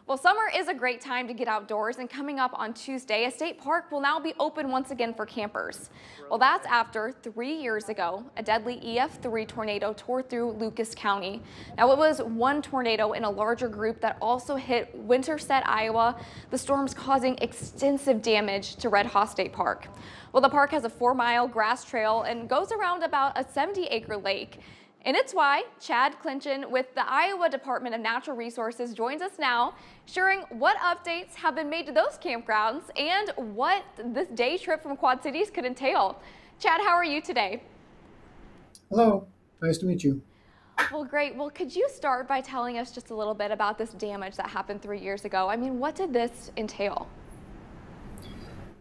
Well, summer is a great time to get outdoors, and coming up on Tuesday, a state park will now be open once again for campers. Well, that's after 3 years ago, a deadly EF3 tornado tore through Lucas County. Now, it was one tornado in a larger group that also hit Winterset, Iowa, the storms causing extensive damage to Red Haw State Park. Well, the park has a 4-mile grass trail and goes around about a 70-acre lake. And it's why Chad Clinton with the Iowa Department of Natural Resources joins us now, sharing what updates have been made to those campgrounds and what this day trip from Quad Cities could entail. Chad, how are you today? Hello, nice to meet you. Well, great. Well, could you start by telling us just a little bit about this damage that happened 3 years ago? I mean, what did this entail?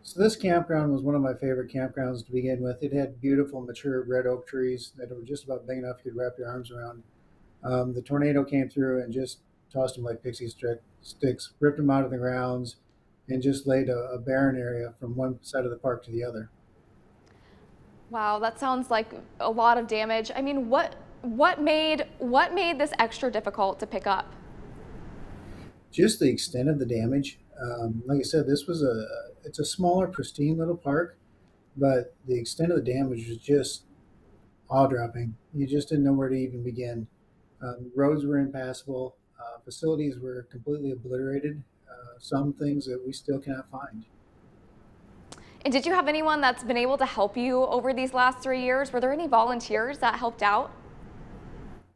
So this campground was one of my favorite campgrounds to begin with. It had beautiful mature red oak trees that were just about big enough you could wrap your arms around. The tornado came through and just tossed them like sticks, ripped them out of the grounds, and just laid a barren area from one side of the park to the other. Wow, that sounds like a lot of damage. I mean, what made this extra difficult to pick up? Just the extent of the damage. Like I said, it's a smaller, pristine little park, but the extent of the damage was just jaw-dropping. You just didn't know where to even begin. Roads were impassable. Facilities were completely obliterated. Some things that we still cannot find. And did you have anyone that's been able to help you over these last 3 years? Were there any volunteers that helped out?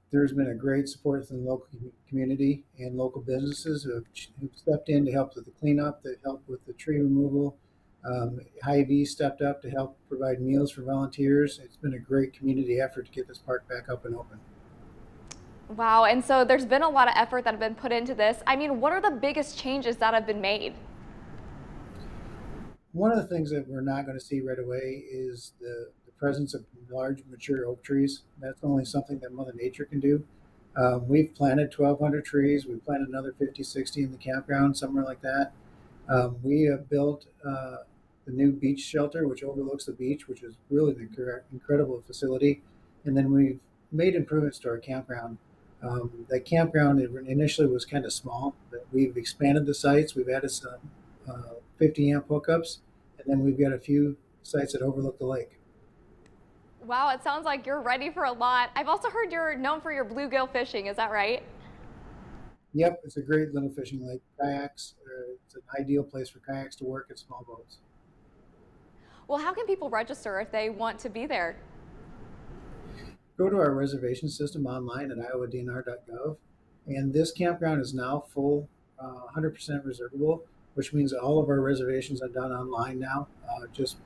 There's been a great support from the local community and local businesses who've stepped in to help with the cleanup, to help with the tree removal. Hy-Vee stepped up to help provide meals for volunteers. It's been a great community effort to get this park back up and open. Wow, and so there's been a lot of effort that have been put into this. I mean, what are the biggest changes that have been made? One of the things that we're not going to see right away is the presence of large mature oak trees. That's only something that Mother Nature can do. We've planted 1,200 trees. We planted another 50, 60 in the campground, somewhere like that. We have built the new beach shelter, which overlooks the beach, which is really an incredible facility. And then we've made improvements to our campground. That campground initially was kind of small, but we've expanded the sites. We've added some 50 amp hookups, and then we've got a few sites that overlook the lake. Wow, it sounds like you're ready for a lot. I've also heard you're known for your bluegill fishing, is that right? Yep, it's a great little fishing lake. Kayaks, it's an ideal place for kayaks to work at small boats. Well, how can people register if they want to be there? Go to our reservation system online at iowadnr.gov, and this campground is now full, 100% reservable, which means that all of our reservations are done online now. Just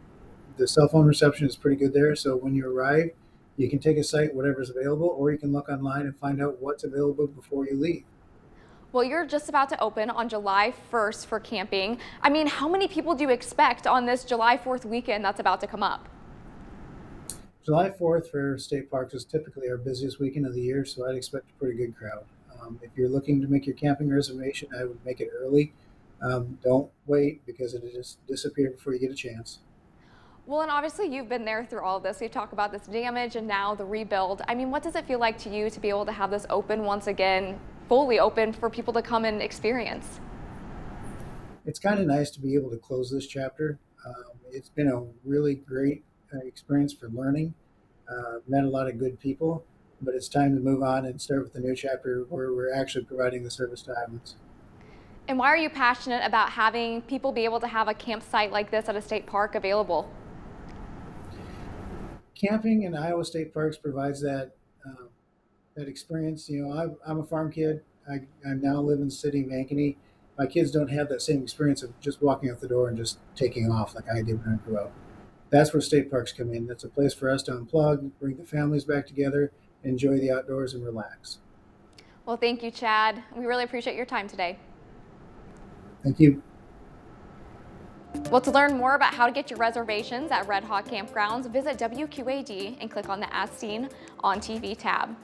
the cell phone reception is pretty good there, so when you arrive, you can take a site, whatever's available, or you can look online and find out what's available before you leave. Well, you're just about to open on July 1st for camping. I mean, how many people do you expect on this July 4th weekend that's about to come up? July 4th for state parks is typically our busiest weekend of the year, so I'd expect a pretty good crowd. If you're looking to make your camping reservation, I would make it early. Don't wait because it'll just disappear before you get a chance. Well, and obviously you've been there through all of this. We've talked about this damage and now the rebuild. I mean, what does it feel like to you to be able to have this open once again, fully open for people to come and experience? It's kind of nice to be able to close this chapter. It's been a really great experience for learning. Met a lot of good people, but it's time to move on and start with the new chapter where we're actually providing the service to Iowans. And why are you passionate about having people be able to have a campsite like this at a state park available? Camping in Iowa state parks provides that experience. You know, I'm a farm kid. I now live in the city of Ankeny. My kids don't have that same experience of just walking out the door and just taking off like I did when I grew up. That's where state parks come in. That's a place for us to unplug, bring the families back together, enjoy the outdoors, and relax. Well, thank you, Chad. We really appreciate your time today. Thank you. Well, to learn more about how to get your reservations at Red Haw Campgrounds, visit WQAD and click on the As Seen on TV tab.